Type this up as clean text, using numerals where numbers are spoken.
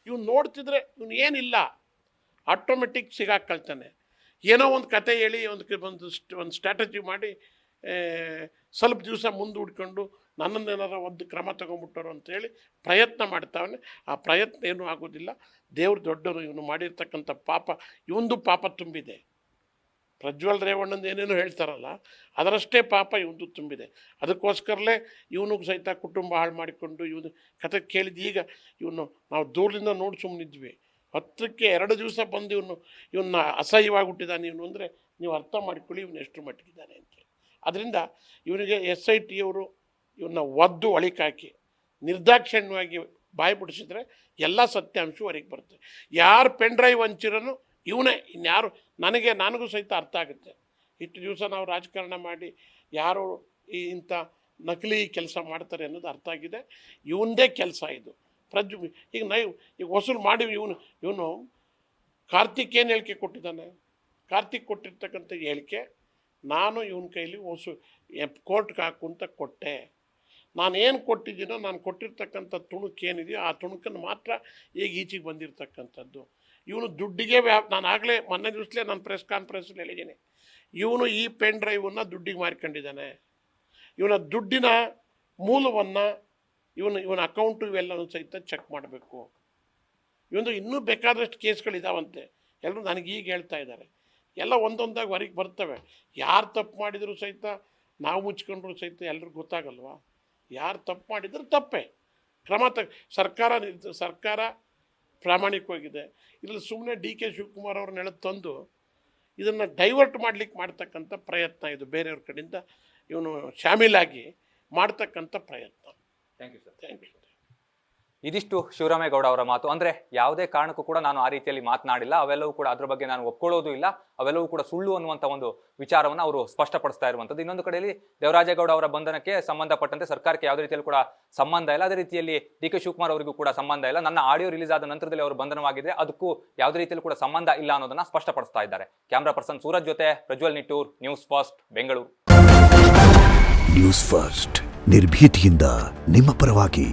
ಇವ್ನು ನೋಡ್ತಿದ್ರೆ ಇವ್ನು ಏನಿಲ್ಲ ಆಟೋಮೆಟಿಕ್ ಸಿಗಾಕೊಳ್ತಾನೆ. ಏನೋ ಒಂದು ಕತೆ ಹೇಳಿ ಒಂದು ಸ್ಟ್ರಾಟಜಿ ಮಾಡಿ ಸ್ವಲ್ಪ ದಿವಸ ಮುಂದೆ ಹುಡ್ಕೊಂಡು ನನ್ನನ್ನೇನಾರ ಒಂದು ಕ್ರಮ ತೊಗೊಂಡ್ಬಿಟ್ಟರು ಅಂತೇಳಿ ಪ್ರಯತ್ನ ಮಾಡ್ತಾವನೆ. ಆ ಪ್ರಯತ್ನ ಏನೂ ಆಗೋದಿಲ್ಲ. ದೇವ್ರು ದೊಡ್ಡವರು. ಇವನು ಮಾಡಿರ್ತಕ್ಕಂಥ ಪಾಪ ಇವಂದು ಪಾಪ ತುಂಬಿದೆ. ಪ್ರಜ್ವಲ್ ರೇವಣ್ಣಂದು ಏನೇನೋ ಹೇಳ್ತಾರಲ್ಲ ಅದರಷ್ಟೇ ಪಾಪ ಇವಂದು ತುಂಬಿದೆ. ಅದಕ್ಕೋಸ್ಕರಲೇ ಇವನಿಗೂ ಸಹಿತ ಕುಟುಂಬ ಹಾಳು ಮಾಡಿಕೊಂಡು ಇವನು ಕತೆ ಕೇಳಿದ ಈಗ ಇವನು ನಾವು ದೂರದಿಂದ ನೋಡಿ ಸುಮ್ಮನಿದ್ವಿ. ಹತ್ತಕ್ಕೆ 2 ದಿವಸ ಬಂದು ಇವನ್ನ ಅಸಹ್ಯವಾಗಿ ಹುಟ್ಟಿದ್ದಾನೆ ಇವನು ಅಂದರೆ ನೀವು ಅರ್ಥ ಮಾಡಿಕೊಳ್ಳಿ ಇವನು ಎಷ್ಟು ಮಟ್ಟಿಗಿದ್ದಾನೆ ಅಂತೇಳಿ. ಅದರಿಂದ ಇವನಿಗೆ SIT ಅವರು ಇವನ್ನ ಒದ್ದು ಒಳಿಕಾಕಿ ನಿರ್ದಾಕ್ಷಿಣ್ಯವಾಗಿ ಬಾಯಿ ಬಿಡಿಸಿದ್ರೆ ಎಲ್ಲ ಸತ್ಯಾಂಶ ಹೊರಗೆ ಬರುತ್ತೆ. ಯಾರು ಪೆನ್ ಡ್ರೈವ್ ಹಂಚಿರೋನು ಇವನೇ, ಇನ್ಯಾರು ನನಗೂ ಸಹಿತ ಅರ್ಥ ಆಗುತ್ತೆ. ಇಷ್ಟು ದಿವಸ ನಾವು ರಾಜಕಾರಣ ಮಾಡಿ ಯಾರು ಇಂಥ ನಕಲಿ ಕೆಲಸ ಮಾಡ್ತಾರೆ ಅನ್ನೋದು ಅರ್ಥ ಆಗಿದೆ. ಇವಂದೇ ಕೆಲಸ ಇದು. ಈಗ ವಸೂಲು ಮಾಡಿ ಇವನು ಕಾರ್ತಿಕ್ ಏನು ಹೇಳಿಕೆ ಕೊಟ್ಟಿದ್ದಾನೆ? ಕಾರ್ತಿಕ್ ಕೊಟ್ಟಿರ್ತಕ್ಕಂಥ ಹೇಳಿಕೆ, ನಾನು ಇವನ ಕೈಲಿ ಕೋರ್ಟ್ಗೆ ಹಾಕು ಅಂತ ಕೊಟ್ಟೆ. ನಾನು ಏನು ಕೊಟ್ಟಿದ್ದೀನೋ ನಾನು ಕೊಟ್ಟಿರ್ತಕ್ಕಂಥ ತುಣುಕು ಏನಿದೆಯೋ ಆ ತುಣುಕನ್ನು ಮಾತ್ರ ಈಗ ಈಚೆಗೆ ಬಂದಿರತಕ್ಕಂಥದ್ದು. ಇವನು ದುಡ್ಡಿಗೆ ನಾನು ಆಗಲೇ ಮೊನ್ನೆ ದಿವಸಲೇ ನಾನು ಪ್ರೆಸ್ ಕಾನ್ಫರೆನ್ಸಲ್ಲಿ ಹೇಳಿದ್ದೀನಿ, ಇವನು ಈ ಪೆನ್ ಡ್ರೈವನ್ನು ದುಡ್ಡಿಗೆ ಮಾರ್ಕೊಂಡಿದ್ದಾನೆ. ಇವನ ದುಡ್ಡಿನ ಮೂಲವನ್ನು ಇವನ ಅಕೌಂಟು ಇವೆಲ್ಲವೂ ಸಹಿತ ಚೆಕ್ ಮಾಡಬೇಕು. ಇವನು ಇನ್ನೂ ಬೇಕಾದಷ್ಟು ಕೇಸ್ಗಳಿದಾವಂತೆ. ಎಲ್ಲರೂ ನನಗೀಗ ಹೇಳ್ತಾ ಇದ್ದಾರೆ. ಎಲ್ಲ ಒಂದೊಂದಾಗಿ ಹೊರಗೆ ಬರ್ತವೆ. ಯಾರು ತಪ್ಪು ಮಾಡಿದರೂ ಸಹಿತ ನಾವು ಮುಚ್ಕೊಂಡ್ರು ಸಹಿತ ಎಲ್ರಿಗೂ ಗೊತ್ತಾಗಲ್ವಾ? ಯಾರು ತಪ್ಪು ಮಾಡಿದರೂ ತಪ್ಪೇ, ಕ್ರಮ ಸರ್ಕಾರ ಪ್ರಾಮಾಣಿಕವಾಗಿದೆ. ಇದರಲ್ಲಿ ಸುಮ್ಮನೆ DK ಶಿವಕುಮಾರ್ ಅವ್ರನ್ನೆಲ್ಲ ತಂದು ಇದನ್ನು ಡೈವರ್ಟ್ ಮಾಡಲಿಕ್ಕೆ ಮಾಡ್ತಕ್ಕಂಥ ಪ್ರಯತ್ನ ಇದು. ಬೇರೆಯವ್ರ ಕಡೆಯಿಂದ ಇವನು ಶಾಮೀಲಾಗಿ ಮಾಡ್ತಕ್ಕಂಥ ಪ್ರಯತ್ನ. Thank you sir. Thank you. ಇದಿಷ್ಟು ಶಿವರಾಮೇಗೌಡ ಅವರ ಮಾತು. ಅಂದರೆ ಯಾವುದೇ ಕಾರಣಕ್ಕೂ ಕೂಡ ನಾನು ಆ ರೀತಿಯಲ್ಲಿ ಮಾತನಾಡಿಲ್ಲ, ಅವೆಲ್ಲವೂ ಕೂಡ ಅದ್ರ ಬಗ್ಗೆ ನಾನು ಒಪ್ಕೊಳ್ಳೋದು ಇಲ್ಲ, ಅವೆಲ್ಲವೂ ಕೂಡ ಸುಳ್ಳು ಅನ್ನುವಂಥ ಒಂದು ವಿಚಾರವನ್ನು ಅವರು ಸ್ಪಷ್ಟಪಡಿಸ್ತಾ ಇರುವಂಥದ್ದು. ಇನ್ನೊಂದು ಕಡೆಯಲ್ಲಿ ದೇವರಾಜೇಗೌಡ ಅವರ ಬಂಧನಕ್ಕೆ ಸಂಬಂಧಪಟ್ಟಂತೆ ಸರ್ಕಾರಕ್ಕೆ ಯಾವುದೇ ರೀತಿಯಲ್ಲಿ ಕೂಡ ಸಂಬಂಧ ಇಲ್ಲ. ಅದೇ ರೀತಿಯಲ್ಲಿ DK ಶಿವಕುಮಾರ್ ಅವರಿಗೂ ಕೂಡ ಸಂಬಂಧ ಇಲ್ಲ. ನನ್ನ ಆಡಿಯೋ ರಿಲೀಸ್ ಆದ ನಂತರದಲ್ಲಿ ಅವರು ಬಂಧನವಾಗಿದೆ, ಅದಕ್ಕೂ ಯಾವುದೇ ರೀತಿಯಲ್ಲಿ ಕೂಡ ಸಂಬಂಧ ಇಲ್ಲ ಅನ್ನೋದನ್ನ ಸ್ಪಷ್ಟಪಡಿಸ್ತಾ ಇದ್ದಾರೆ. ಕ್ಯಾಮ್ರಾ ಪರ್ಸನ್ ಸೂರಜ್ ಜೊತೆ Prajwal Nittur, news first, Bengaluru. News first ನಿರ್ಭೀತಿಯಿಂದ ನಿಮ್ಮ ಪರವಾಗಿ.